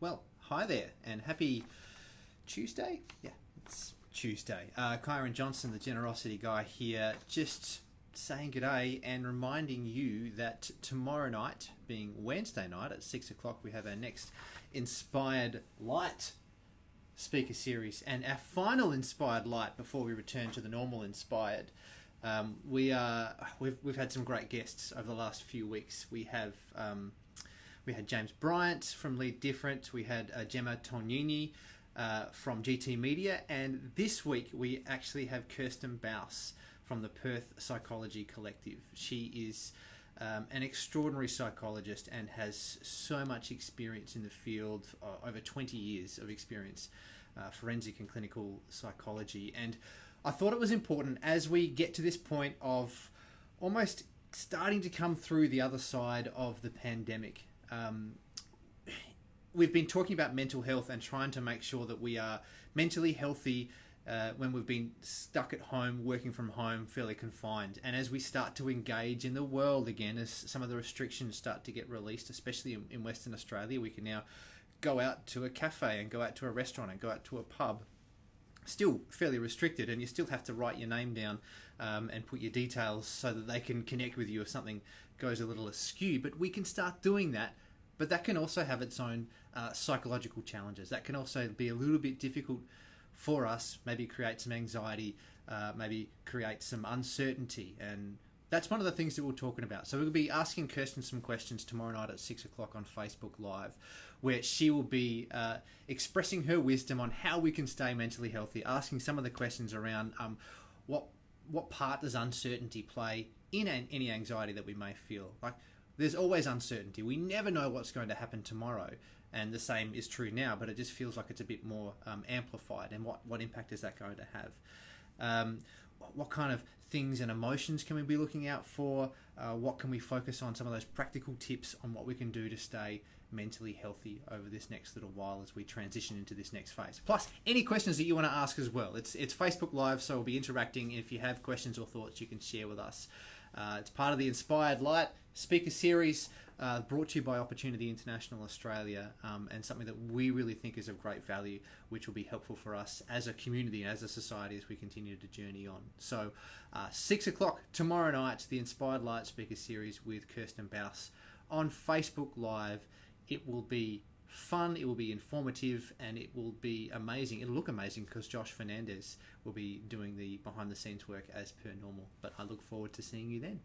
Well, hi there, and happy Tuesday? Yeah, it's Tuesday. Kyron Johnson, the generosity guy here, just saying g'day and reminding you that tomorrow night, being Wednesday night at 6 o'clock, we have our next Inspired Light speaker series, and our final Inspired Light before we return to the normal Inspired. We've had some great guests over the last few weeks. We had James Bryant from Lead Different. We had Gemma Tognini from GT Media. And this week we actually have Kirstin Bouse from the Perth Psychology Collective. She is an extraordinary psychologist and has so much experience in the field, over 20 years of experience, forensic and clinical psychology. And I thought it was important as we get to this point of almost starting to come through the other side of the pandemic. We've been talking about mental health and trying to make sure that we are mentally healthy when we've been stuck at home, working from home, fairly confined. And as we start to engage in the world again, as some of the restrictions start to get released, especially in Western Australia, we can now go out to a cafe and go out to a restaurant and go out to a pub. Still fairly restricted, and you still have to write your name down and put your details so that they can connect with you if something goes a little askew. But we can start doing that. But that can also have its own psychological challenges. That can also be a little bit difficult for us, maybe create some anxiety, maybe create some uncertainty. And that's one of the things that we're talking about. So we'll be asking Kirstin some questions tomorrow night at 6 o'clock on Facebook Live, where she will be expressing her wisdom on how we can stay mentally healthy, asking some of the questions around what part does uncertainty play in any anxiety that we may feel. Like, there's always uncertainty. We never know what's going to happen tomorrow, and the same is true now, but it just feels like it's a bit more amplified. And what impact is that going to have? What kind of things and emotions can we be looking out for? What can we focus on? Some of those practical tips on what we can do to stay mentally healthy over this next little while as we transition into this next phase. Plus, any questions that you want to ask as well. It's Facebook Live, so we'll be interacting. If you have questions or thoughts, you can share with us. It's part of the Inspired Light speaker series brought to you by Opportunity International Australia, and something that we really think is of great value, which will be helpful for us as a community and as a society as we continue to journey on. So 6 o'clock tomorrow night, the Inspired Light speaker series with Kirstin Bouse on Facebook Live. It will be fun, it will be informative, and it will be amazing. It'll look amazing because Josh Fernandez will be doing the behind the scenes work as per normal. But I look forward to seeing you then.